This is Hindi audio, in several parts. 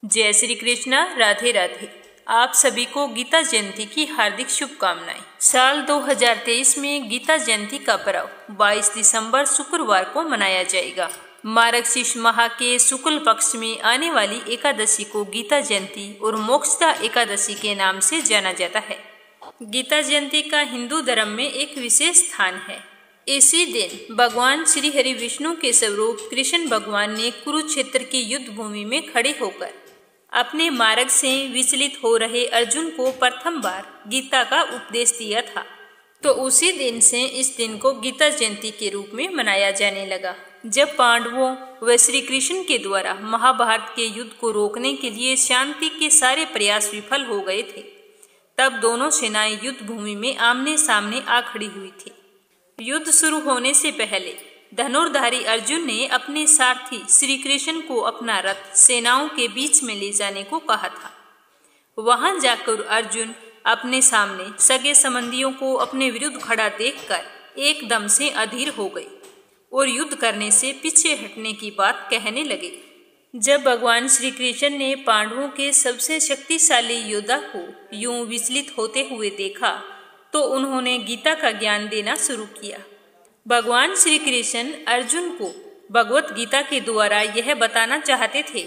जय श्री कृष्णा, राधे राधे। आप सभी को गीता जयंती की हार्दिक शुभकामनाएं। साल 2023 में गीता जयंती का पर्व 22 दिसंबर शुक्रवार को मनाया जाएगा। मार्गशीर्ष माह के शुक्ल पक्ष में आने वाली एकादशी को गीता जयंती और मोक्षदा एकादशी के नाम से जाना जाता है। गीता जयंती का हिंदू धर्म में एक विशेष स्थान है। इसी दिन भगवान श्री हरि विष्णु के स्वरूप कृष्ण भगवान ने कुरुक्षेत्र की युद्ध भूमि में खड़े होकर अपने मार्ग से विचलित हो रहे अर्जुन को प्रथम बार गीता का उपदेश दिया था। तो उसी दिन से इस दिन को गीता जयंती के रूप में मनाया जाने लगा। जब पांडवों व श्री कृष्ण के द्वारा महाभारत के युद्ध को रोकने के लिए शांति के सारे प्रयास विफल हो गए थे, तब दोनों सेनाएं युद्ध भूमि में आमने सामने आ खड़ी हुई थी। युद्ध शुरू होने से पहले धनुर्धारी अर्जुन ने अपने सारथी श्री कृष्ण को अपना रथ सेनाओं के बीच में ले जाने को कहा था। वहां जाकर अर्जुन अपने सामने सगे संबंधियों को अपने विरुद्ध खड़ा देखकर एकदम से अधीर हो गए और युद्ध करने से पीछे हटने की बात कहने लगे। जब भगवान श्री कृष्ण ने पांडवों के सबसे शक्तिशाली योद्धा को यूं विचलित होते हुए देखा तो उन्होंने गीता का ज्ञान देना शुरू किया। भगवान श्री कृष्ण अर्जुन को भगवत गीता के द्वारा यह बताना चाहते थे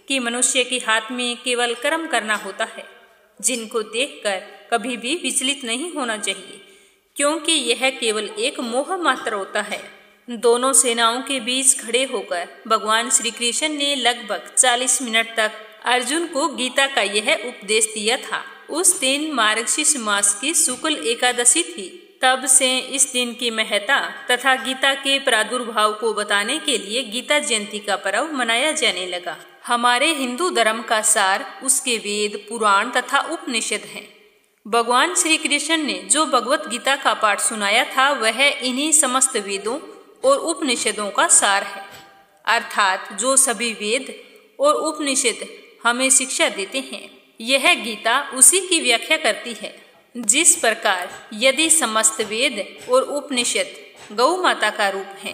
कि मनुष्य के हाथ में केवल कर्म करना होता है, जिनको देखकर कभी भी विचलित नहीं होना चाहिए, क्योंकि यह केवल एक मोह मात्र होता है। दोनों सेनाओं के बीच खड़े होकर भगवान श्री कृष्ण ने लगभग 40 मिनट तक अर्जुन को गीता का यह उपदेश दिया था। उस दिन मार्गशीर्ष मास की शुक्ल एकादशी थी। तब से इस दिन की महत्ता तथा गीता के प्रादुर्भाव को बताने के लिए गीता जयंती का पर्व मनाया जाने लगा। हमारे हिंदू धर्म का सार उसके वेद, पुराण तथा उपनिषद हैं। भगवान श्री कृष्ण ने जो भगवत गीता का पाठ सुनाया था वह इन्हीं समस्त वेदों और उपनिषदों का सार है, अर्थात जो सभी वेद और उपनिषद हमें शिक्षा देते हैं, यह गीता उसी की व्याख्या करती है। जिस प्रकार यदि समस्त वेद और उपनिषद गौ माता का रूप है,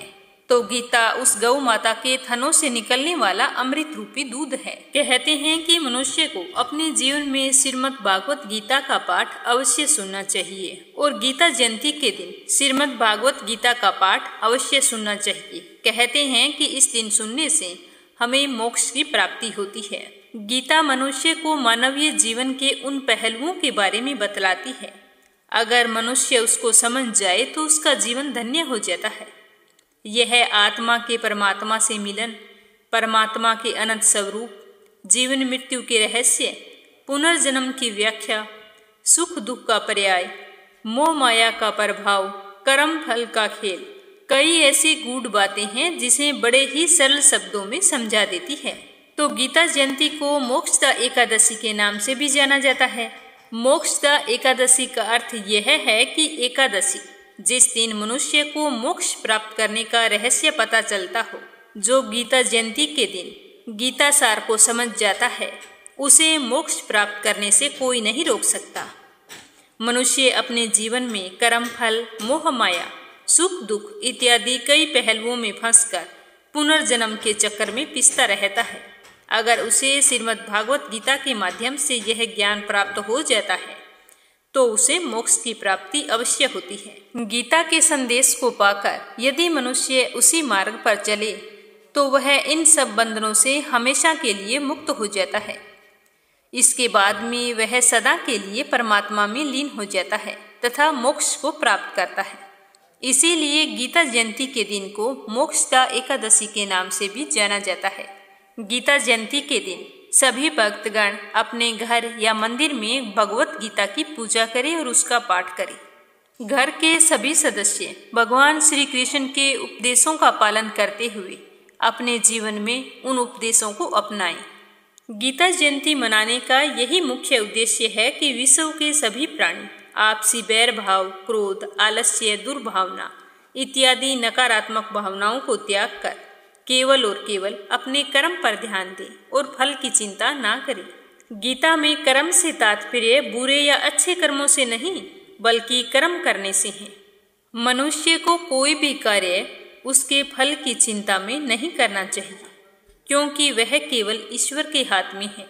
तो गीता उस गौ माता के थनों से निकलने वाला अमृत रूपी दूध है। कहते हैं कि मनुष्य को अपने जीवन में श्रीमद् भागवत गीता का पाठ अवश्य सुनना चाहिए और गीता जयंती के दिन श्रीमद् भागवत गीता का पाठ अवश्य सुनना चाहिए। कहते हैं कि इस दिन सुनने से हमें मोक्ष की प्राप्ति होती है। गीता मनुष्य को मानवीय जीवन के उन पहलुओं के बारे में बतलाती है। अगर मनुष्य उसको समझ जाए तो उसका जीवन धन्य हो जाता है। यह आत्मा के परमात्मा से मिलन, परमात्मा के अनंत स्वरूप, जीवन मृत्यु के रहस्य, पुनर्जन्म की व्याख्या, सुख दुख का पर्याय, मोह माया का प्रभाव, कर्म फल का खेल, कई ऐसी गूढ़ बातें हैं जिसे बड़े ही सरल शब्दों में समझा देती है। तो गीता जयंती को मोक्षदा एकादशी के नाम से भी जाना जाता है। मोक्षदा एकादशी का अर्थ यह है कि एकादशी जिस दिन मनुष्य को मोक्ष प्राप्त करने का रहस्य पता चलता हो। जो गीता जयंती के दिन गीता सार को समझ जाता है, उसे मोक्ष प्राप्त करने से कोई नहीं रोक सकता। मनुष्य अपने जीवन में कर्म फल, मोह माया, सुख दुख इत्यादि कई पहलुओं में फंसकर पुनर्जन्म के चक्कर में पिसता रहता है। अगर उसे श्रीमद् भागवत गीता के माध्यम से यह ज्ञान प्राप्त हो जाता है तो उसे मोक्ष की प्राप्ति अवश्य होती है। गीता के संदेश को पाकर यदि मनुष्य उसी मार्ग पर चले तो वह इन सब बंधनों से हमेशा के लिए मुक्त हो जाता है। इसके बाद में वह सदा के लिए परमात्मा में लीन हो जाता है तथा मोक्ष को प्राप्त करता है। इसीलिए गीता जयंती के दिन को मोक्षदा एकादशी के नाम से भी जाना जाता है। गीता जयंती के दिन सभी भक्तगण अपने घर या मंदिर में भगवत गीता की पूजा करें और उसका पाठ करें। घर के सभी सदस्य भगवान श्री कृष्ण के उपदेशों का पालन करते हुए अपने जीवन में उन उपदेशों को अपनाएं। गीता जयंती मनाने का यही मुख्य उद्देश्य है कि विश्व के सभी प्राणी आपसी बैर भाव, क्रोध, आलस्य, दुर्भावना इत्यादि नकारात्मक भावनाओं को त्याग कर केवल और केवल अपने कर्म पर ध्यान दें और फल की चिंता ना करें। गीता में कर्म से तात्पर्य बुरे या अच्छे कर्मों से नहीं, बल्कि कर्म करने से है। मनुष्य को कोई भी कार्य उसके फल की चिंता में नहीं करना चाहिए, क्योंकि वह केवल ईश्वर के हाथ में है।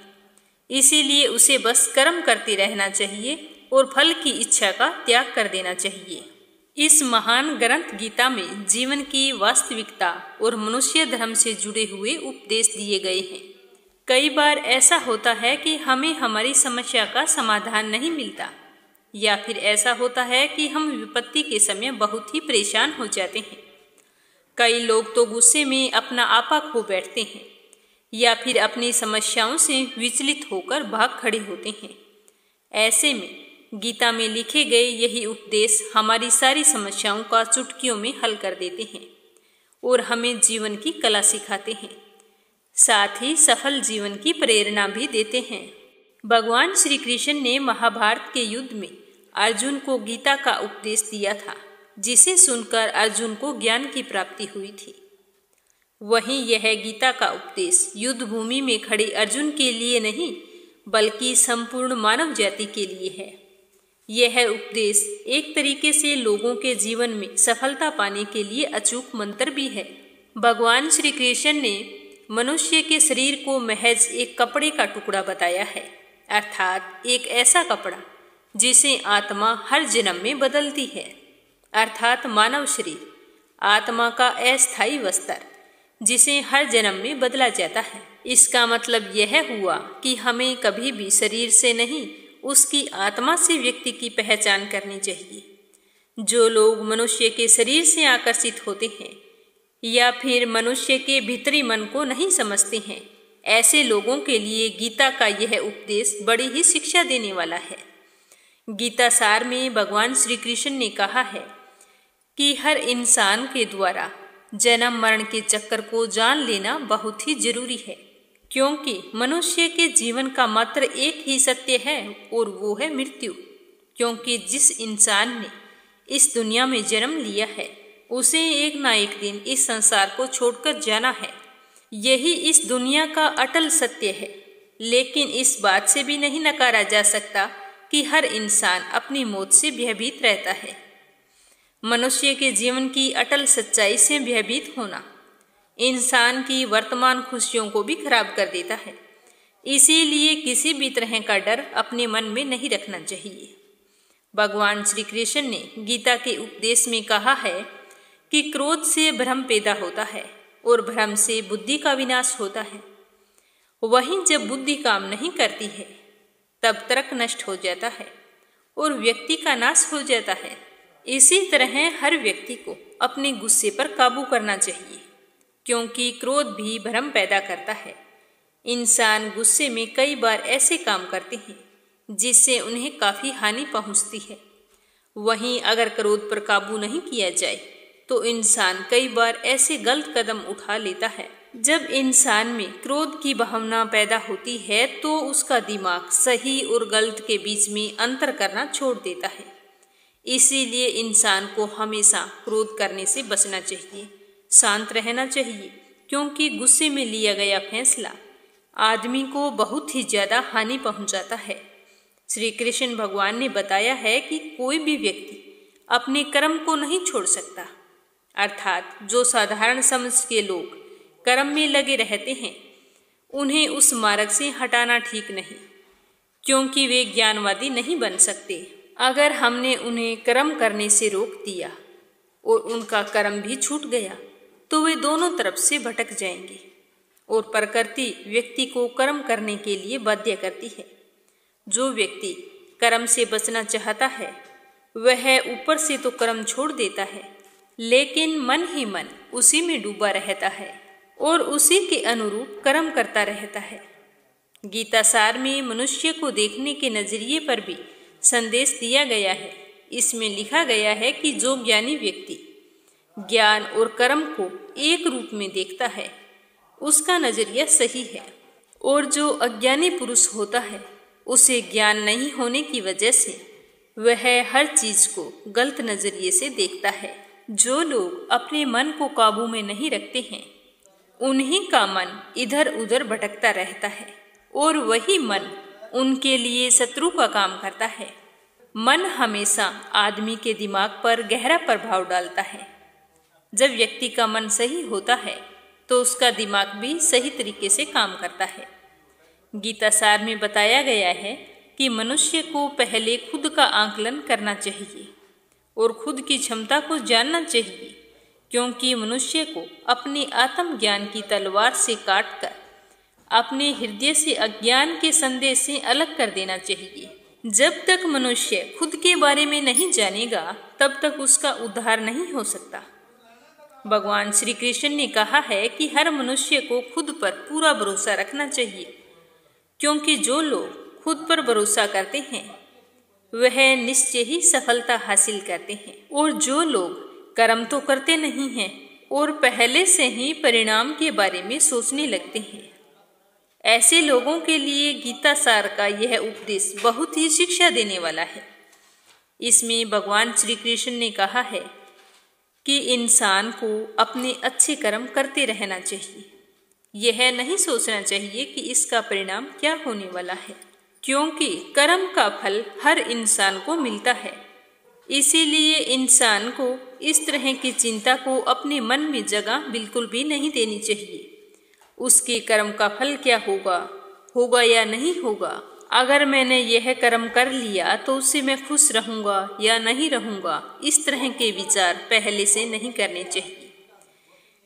इसीलिए उसे बस कर्म करते रहना चाहिए और फल की इच्छा का त्याग कर देना चाहिए। इस महान ग्रंथ गीता में जीवन की वास्तविकता और मनुष्य धर्म से जुड़े हुए उपदेश दिए गए हैं। कई बार ऐसा होता है कि हमें हमारी समस्या का समाधान नहीं मिलता, या फिर ऐसा होता है कि हम विपत्ति के समय बहुत ही परेशान हो जाते हैं। कई लोग तो गुस्से में अपना आपा खो बैठते हैं या फिर अपनी समस्याओं से विचलित होकर भाग खड़े होते हैं। ऐसे में गीता में लिखे गए यही उपदेश हमारी सारी समस्याओं का चुटकियों में हल कर देते हैं और हमें जीवन की कला सिखाते हैं, साथ ही सफल जीवन की प्रेरणा भी देते हैं। भगवान श्री कृष्ण ने महाभारत के युद्ध में अर्जुन को गीता का उपदेश दिया था, जिसे सुनकर अर्जुन को ज्ञान की प्राप्ति हुई थी। वहीं यह गीता का उपदेश युद्ध भूमि में खड़े अर्जुन के लिए नहीं, बल्कि संपूर्ण मानव जाति के लिए है। यह उपदेश एक तरीके से लोगों के जीवन में सफलता पाने के लिए अचूक मंत्र भी है। भगवान श्री कृष्ण ने मनुष्य के शरीर को महज एक कपड़े का टुकड़ा बताया है, अर्थात एक ऐसा कपड़ा जिसे आत्मा हर जन्म में बदलती है, अर्थात मानव शरीर आत्मा का अस्थायी वस्त्र जिसे हर जन्म में बदला जाता है। इसका मतलब यह हुआ कि हमें कभी भी शरीर से नहीं, उसकी आत्मा से व्यक्ति की पहचान करनी चाहिए। जो लोग मनुष्य के शरीर से आकर्षित होते हैं या फिर मनुष्य के भीतरी मन को नहीं समझते हैं, ऐसे लोगों के लिए गीता का यह उपदेश बड़ी ही शिक्षा देने वाला है। गीता सार में भगवान श्री कृष्ण ने कहा है कि हर इंसान के द्वारा जन्म मरण के चक्कर को जान लेना बहुत ही जरूरी है, क्योंकि मनुष्य के जीवन का मात्र एक ही सत्य है और वो है मृत्यु। क्योंकि जिस इंसान ने इस दुनिया में जन्म लिया है, उसे एक ना एक दिन इस संसार को छोड़कर जाना है। यही इस दुनिया का अटल सत्य है। लेकिन इस बात से भी नहीं नकारा जा सकता कि हर इंसान अपनी मौत से भयभीत रहता है। मनुष्य के जीवन की अटल सच्चाई से भयभीत होना इंसान की वर्तमान खुशियों को भी खराब कर देता है। इसीलिए किसी भी तरह का डर अपने मन में नहीं रखना चाहिए। भगवान श्री कृष्ण ने गीता के उपदेश में कहा है कि क्रोध से भ्रम पैदा होता है और भ्रम से बुद्धि का विनाश होता है। वहीं जब बुद्धि काम नहीं करती है, तब तर्क नष्ट हो जाता है और व्यक्ति का नाश हो जाता है। इसी तरह हर व्यक्ति को अपने गुस्से पर काबू करना चाहिए, क्योंकि क्रोध भी भ्रम पैदा करता है। इंसान गुस्से में कई बार ऐसे काम करते हैं जिससे उन्हें काफ़ी हानि पहुंचती है। वहीं अगर क्रोध पर काबू नहीं किया जाए तो इंसान कई बार ऐसे गलत कदम उठा लेता है। जब इंसान में क्रोध की भावना पैदा होती है तो उसका दिमाग सही और गलत के बीच में अंतर करना छोड़ देता है। इसीलिए इंसान को हमेशा क्रोध करने से बचना चाहिए, शांत रहना चाहिए, क्योंकि गुस्से में लिया गया फैसला आदमी को बहुत ही ज़्यादा हानि पहुंचाता है। श्री कृष्ण भगवान ने बताया है कि कोई भी व्यक्ति अपने कर्म को नहीं छोड़ सकता, अर्थात जो साधारण समझ के लोग कर्म में लगे रहते हैं, उन्हें उस मार्ग से हटाना ठीक नहीं, क्योंकि वे ज्ञानवादी नहीं बन सकते। अगर हमने उन्हें कर्म करने से रोक दिया और उनका कर्म भी छूट गया तो वे दोनों तरफ से भटक जाएंगे और प्रकृति व्यक्ति को कर्म करने के लिए बाध्य करती है। जो व्यक्ति कर्म से बचना चाहता है वह ऊपर से तो कर्म छोड़ देता है, लेकिन मन ही मन उसी में डूबा रहता है और उसी के अनुरूप कर्म करता रहता है। गीता सार में मनुष्य को देखने के नजरिए पर भी संदेश दिया गया है। इसमें लिखा गया है कि जो ज्ञानी व्यक्ति ज्ञान और कर्म को एक रूप में देखता है उसका नजरिया सही है, और जो अज्ञानी पुरुष होता है उसे ज्ञान नहीं होने की वजह से वह हर चीज को गलत नजरिए से देखता है। जो लोग अपने मन को काबू में नहीं रखते हैं उन्हीं का मन इधर उधर भटकता रहता है और वही मन उनके लिए शत्रु का काम करता है। मन हमेशा आदमी के दिमाग पर गहरा प्रभाव डालता है। जब व्यक्ति का मन सही होता है तो उसका दिमाग भी सही तरीके से काम करता है। गीता सार में बताया गया है कि मनुष्य को पहले खुद का आकलन करना चाहिए और खुद की क्षमता को जानना चाहिए, क्योंकि मनुष्य को अपने आत्मज्ञान की तलवार से काटकर अपने हृदय से अज्ञान के संदेश से अलग कर देना चाहिए। जब तक मनुष्य खुद के बारे में नहीं जानेगा तब तक उसका उद्धार नहीं हो सकता। भगवान श्री कृष्ण ने कहा है कि हर मनुष्य को खुद पर पूरा भरोसा रखना चाहिए, क्योंकि जो लोग खुद पर भरोसा करते हैं वह निश्चय ही सफलता हासिल करते हैं, और जो लोग कर्म तो करते नहीं हैं और पहले से ही परिणाम के बारे में सोचने लगते हैं, ऐसे लोगों के लिए गीता सार का यह उपदेश बहुत ही शिक्षा देने वाला है। इसमें भगवान श्री कृष्ण ने कहा है कि इंसान को अपने अच्छे कर्म करते रहना चाहिए। यह नहीं सोचना चाहिए कि इसका परिणाम क्या होने वाला है, क्योंकि कर्म का फल हर इंसान को मिलता है। इसीलिए इंसान को इस तरह की चिंता को अपने मन में जगह बिल्कुल भी नहीं देनी चाहिए। उसके कर्म का फल क्या होगा या नहीं होगा, अगर मैंने यह कर्म कर लिया तो उससे मैं खुश रहूंगा या नहीं रहूंगा, इस तरह के विचार पहले से नहीं करने चाहिए।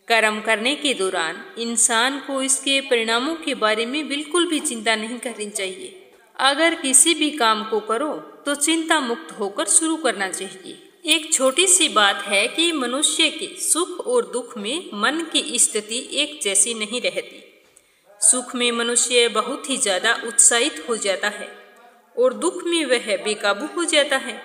कर्म करने के दौरान इंसान को इसके परिणामों के बारे में बिल्कुल भी चिंता नहीं करनी चाहिए। अगर किसी भी काम को करो तो चिंता मुक्त होकर शुरू करना चाहिए। एक छोटी सी बात है कि मनुष्य के सुख और दुख में मन की स्थिति एक जैसी नहीं रहती। सुख में मनुष्य बहुत ही ज्यादा उत्साहित हो जाता है और दुख में वह बेकाबू हो जाता है।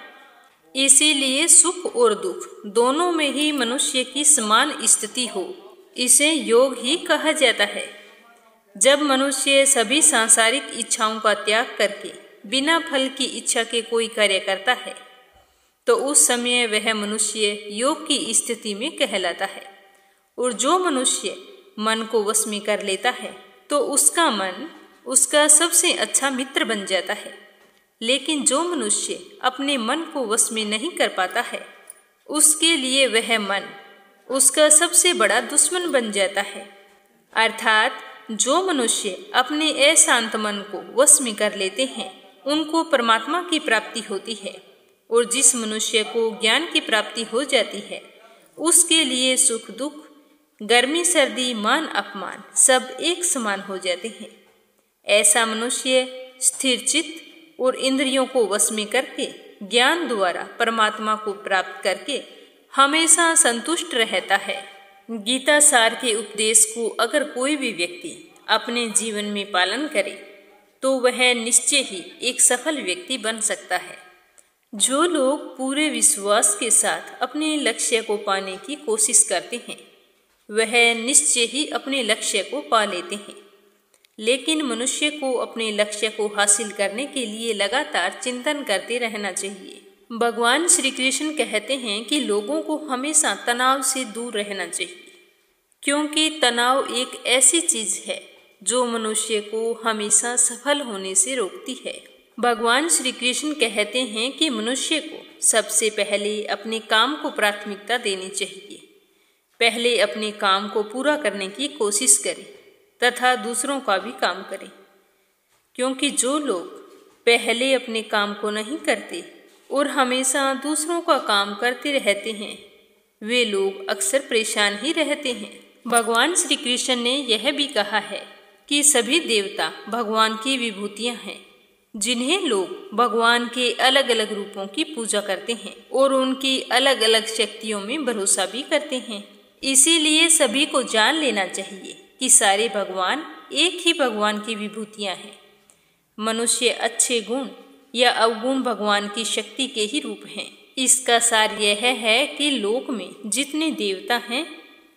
इसीलिए सुख और दुख दोनों में ही मनुष्य की समान स्थिति हो, इसे योग ही कहा जाता है। जब मनुष्य सभी सांसारिक इच्छाओं का त्याग करके बिना फल की इच्छा के कोई कार्य करता है तो उस समय वह मनुष्य योग की स्थिति में कहलाता है। और जो मनुष्य मन को वश में कर लेता है तो उसका मन उसका सबसे अच्छा मित्र बन जाता है। लेकिन जो मनुष्य अपने मन को वश में नहीं कर पाता है उसके लिए वह मन उसका सबसे बड़ा दुश्मन बन जाता है। अर्थात जो मनुष्य अपने अशांत मन को वश में कर लेते हैं उनको परमात्मा की प्राप्ति होती है, और जिस मनुष्य को ज्ञान की प्राप्ति हो जाती है उसके लिए सुख दुख, गर्मी सर्दी, मान अपमान सब एक समान हो जाते हैं। ऐसा मनुष्य स्थिर चित्त और इंद्रियों को वश में करके ज्ञान द्वारा परमात्मा को प्राप्त करके हमेशा संतुष्ट रहता है। गीता सार के उपदेश को अगर कोई भी व्यक्ति अपने जीवन में पालन करे तो वह निश्चय ही एक सफल व्यक्ति बन सकता है। जो लोग पूरे विश्वास के साथ अपने लक्ष्य को पाने की कोशिश करते हैं वह निश्चय ही अपने लक्ष्य को पा लेते हैं। लेकिन मनुष्य को अपने लक्ष्य को हासिल करने के लिए लगातार चिंतन करते रहना चाहिए। भगवान श्री कृष्ण कहते हैं कि लोगों को हमेशा तनाव से दूर रहना चाहिए, क्योंकि तनाव एक ऐसी चीज है जो मनुष्य को हमेशा सफल होने से रोकती है। भगवान श्री कृष्ण कहते हैं कि मनुष्य को सबसे पहले अपने काम को प्राथमिकता देनी चाहिए। पहले अपने काम को पूरा करने की कोशिश करें तथा दूसरों का भी काम करें, क्योंकि जो लोग पहले अपने काम को नहीं करते और हमेशा दूसरों का काम करते रहते हैं वे लोग अक्सर परेशान ही रहते हैं। भगवान श्री कृष्ण ने यह भी कहा है कि सभी देवता भगवान की विभूतियां हैं, जिन्हें लोग भगवान के अलग अलग रूपों की पूजा करते हैं और उनकी अलग अलग शक्तियों में भरोसा भी करते हैं। इसीलिए सभी को जान लेना चाहिए कि सारे भगवान एक ही भगवान की विभूतियां हैं। मनुष्य अच्छे गुण या अवगुण भगवान की शक्ति के ही रूप हैं। इसका सार यह है कि लोक में जितने देवता हैं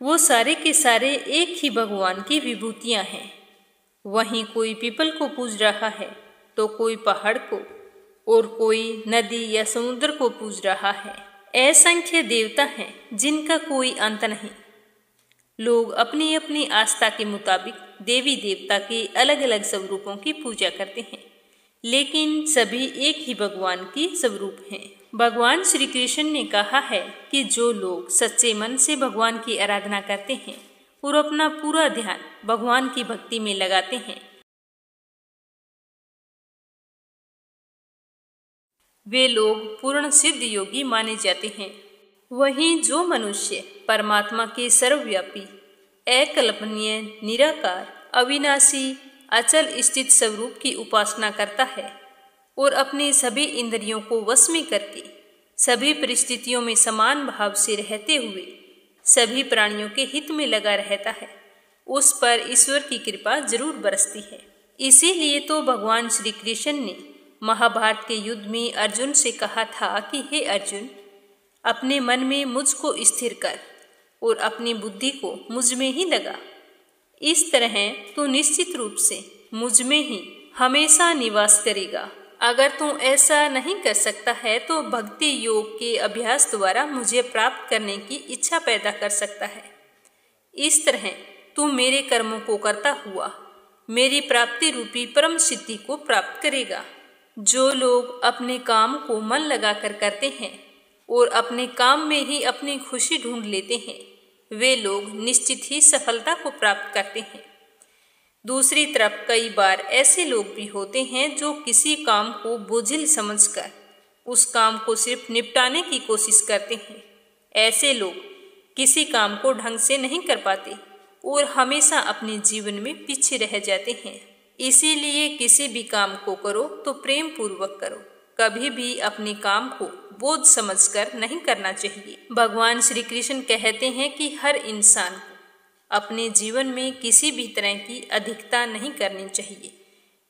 वो सारे के सारे एक ही भगवान की विभूतियां हैं। वहीं कोई पीपल को पूज रहा है तो कोई पहाड़ को और कोई नदी या समुद्र को पूज रहा है। असंख्य देवता हैं जिनका कोई अंत नहीं। लोग अपनी अपनी आस्था के मुताबिक देवी देवता के अलग अलग स्वरूपों की पूजा करते हैं, लेकिन सभी एक ही भगवान की स्वरूप हैं। भगवान श्री कृष्ण ने कहा है कि जो लोग सच्चे मन से भगवान की आराधना करते हैं और अपना पूरा ध्यान भगवान की भक्ति में लगाते हैं, वे लोग पूर्ण सिद्ध योगी माने जाते हैं। वहीं जो मनुष्य परमात्मा के सर्वव्यापी, अकल्पनीय, निराकार, अविनाशी, अचल स्थित स्वरूप की उपासना करता है और अपने सभी इंद्रियों को वश में करके सभी परिस्थितियों में समान भाव से रहते हुए सभी प्राणियों के हित में लगा रहता है, उस पर ईश्वर की कृपा जरूर बरसती है। इसीलिए तो भगवान श्री कृष्ण ने महाभारत के युद्ध में अर्जुन से कहा था कि हे अर्जुन, अपने मन में मुझको स्थिर कर और अपनी बुद्धि को मुझ में ही लगा। इस तरह तू निश्चित रूप से मुझ में ही हमेशा निवास करेगा। अगर तू ऐसा नहीं कर सकता है तो भक्ति योग के अभ्यास द्वारा मुझे प्राप्त करने की इच्छा पैदा कर सकता है। इस तरह तू मेरे कर्मों को करता हुआ मेरी प्राप्ति रूपी परम सिद्धि को प्राप्त करेगा। जो लोग अपने काम को मन लगाकर करते हैं और अपने काम में ही अपनी खुशी ढूंढ लेते हैं, वे लोग निश्चित ही सफलता को प्राप्त करते हैं। दूसरी तरफ कई बार ऐसे लोग भी होते हैं जो किसी काम को बोझिल समझकर उस काम को सिर्फ निपटाने की कोशिश करते हैं। ऐसे लोग किसी काम को ढंग से नहीं कर पाते और हमेशा अपने जीवन में पीछे रह जाते हैं। इसीलिए किसी भी काम को करो तो प्रेम पूर्वक करो, कभी भी अपने काम को बोझ समझकर नहीं करना चाहिए। भगवान श्री कृष्ण कहते हैं कि हर इंसान को अपने जीवन में किसी भी तरह की अधिकता नहीं करनी चाहिए,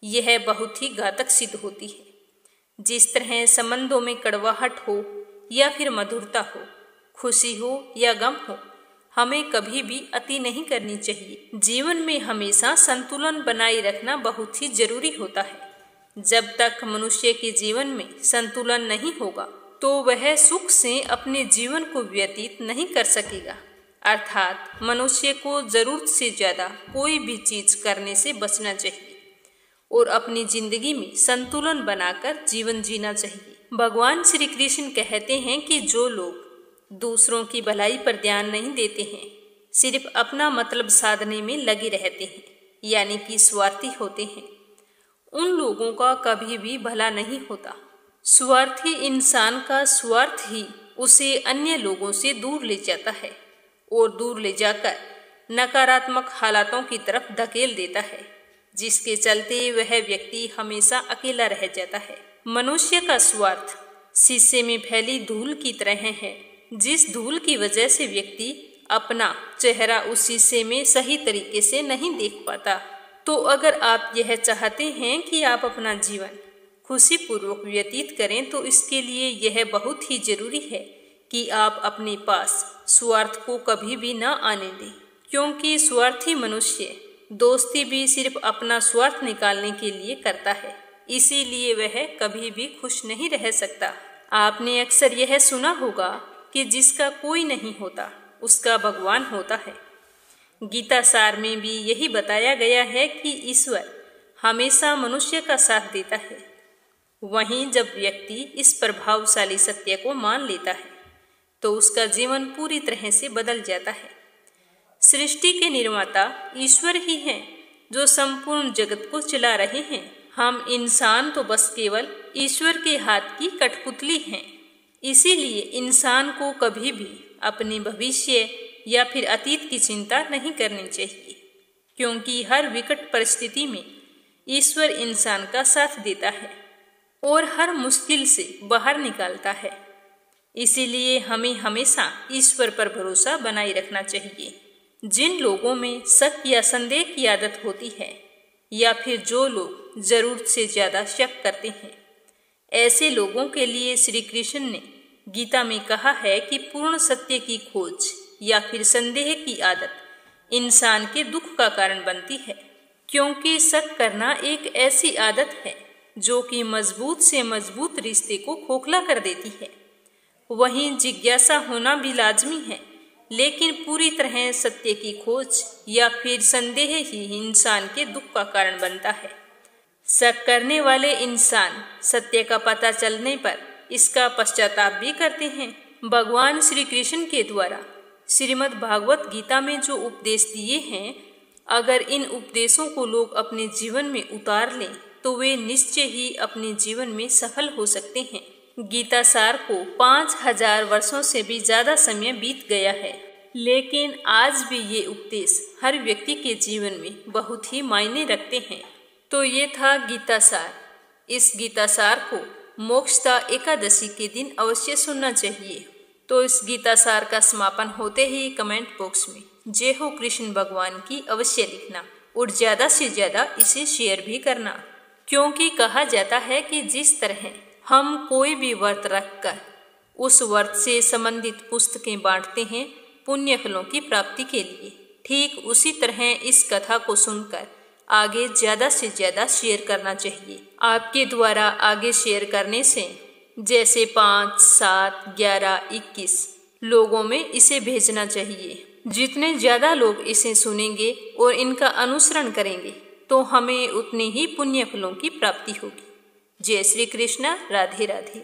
यह बहुत ही घातक सिद्ध होती है। जिस तरह संबंधों में कड़वाहट हो या फिर मधुरता हो, खुशी हो या गम हो, हमें कभी भी अति नहीं करनी चाहिए। जीवन में हमेशा संतुलन बनाए रखना बहुत ही जरूरी होता है। जब तक मनुष्य के जीवन में संतुलन नहीं होगा तो वह सुख से अपने जीवन को व्यतीत नहीं कर सकेगा। अर्थात मनुष्य को जरूरत से ज्यादा कोई भी चीज करने से बचना चाहिए और अपनी जिंदगी में संतुलन बनाकर जीवन जीना चाहिए। भगवान श्री कृष्ण कहते हैं कि जो लोग दूसरों की भलाई पर ध्यान नहीं देते हैं, सिर्फ अपना मतलब साधने में लगे रहते हैं, यानी कि स्वार्थी होते हैं, उन लोगों का कभी भी भला नहीं होता। स्वार्थी इंसान का स्वार्थ ही उसे अन्य लोगों से दूर ले जाता है और दूर ले जाकर नकारात्मक हालातों की तरफ धकेल देता है, जिसके चलते वह व्यक्ति हमेशा अकेला रह जाता है। मनुष्य का स्वार्थ शीशे में फैली धूल की तरह है, जिस धूल की वजह से व्यक्ति अपना चेहरा उस शीशे में सही तरीके से नहीं देख पाता। तो अगर आप यह चाहते हैं कि आप अपना जीवन खुशीपूर्वक व्यतीत करें तो इसके लिए यह बहुत ही जरूरी है कि आप अपने पास स्वार्थ को कभी भी न आने दें, क्योंकि स्वार्थी मनुष्य दोस्ती भी सिर्फ अपना स्वार्थ निकालने के लिए करता है, इसीलिए वह कभी भी खुश नहीं रह सकता। आपने अक्सर यह सुना होगा कि जिसका कोई नहीं होता उसका भगवान होता है। गीता सार में भी यही बताया गया है कि ईश्वर हमेशा मनुष्य का साथ देता है। वहीं जब व्यक्ति इस प्रभावशाली सत्य को मान लेता है तो उसका जीवन पूरी तरह से बदल जाता है। सृष्टि के निर्माता ईश्वर ही हैं जो संपूर्ण जगत को चला रहे हैं। हम इंसान तो बस केवल ईश्वर के हाथ की कठपुतली हैं। इसीलिए इंसान को कभी भी अपने भविष्य या फिर अतीत की चिंता नहीं करनी चाहिए, क्योंकि हर विकट परिस्थिति में ईश्वर इंसान का साथ देता है और हर मुश्किल से बाहर निकालता है। इसीलिए हमें हमेशा ईश्वर पर भरोसा बनाए रखना चाहिए। जिन लोगों में शक या संदेह की आदत होती है या फिर जो लोग जरूरत से ज्यादा शक करते हैं, ऐसे लोगों के लिए श्री कृष्ण ने गीता में कहा है कि पूर्ण सत्य की खोज या फिर संदेह की आदत इंसान के दुख का कारण बनती है, क्योंकि शक करना एक ऐसी आदत है जो कि मजबूत से मजबूत रिश्ते को खोखला कर देती है। वहीं जिज्ञासा होना भी लाजमी है, लेकिन पूरी तरह सत्य की खोज या फिर संदेह ही इंसान के दुख का कारण बनता है। शक करने वाले इंसान सत्य का पता चलने पर इसका पश्चाताप भी करते हैं। भगवान श्री कृष्ण के द्वारा श्रीमद् भागवत गीता में जो उपदेश दिए हैं, अगर इन उपदेशों को लोग अपने जीवन में उतार लें तो वे निश्चय ही अपने जीवन में सफल हो सकते हैं। गीता सार को 5000 वर्षों से भी ज्यादा समय बीत गया है, लेकिन आज भी ये उपदेश हर व्यक्ति के जीवन में बहुत ही मायने रखते हैं। तो ये था गीता सार। इस गीता सार को मोक्षदा एकादशी के दिन अवश्य सुनना चाहिए। तो इस गीता सार का समापन होते ही कमेंट बॉक्स में जय हो कृष्ण भगवान की अवश्य लिखना और ज़्यादा से ज़्यादा इसे शेयर भी करना, क्योंकि कहा जाता है कि जिस तरह हम कोई भी व्रत रखकर उस व्रत से संबंधित पुस्तकें बांटते हैं पुण्य फलों की प्राप्ति के लिए, ठीक उसी तरह इस कथा को सुनकर आगे ज़्यादा से ज़्यादा शेयर करना चाहिए। आपके द्वारा आगे शेयर करने से जैसे 5, 7, 11, 21 लोगों में इसे भेजना चाहिए। जितने ज़्यादा लोग इसे सुनेंगे और इनका अनुसरण करेंगे तो हमें उतने ही पुण्य फलों की प्राप्ति होगी। जय श्री कृष्ण। राधे राधे।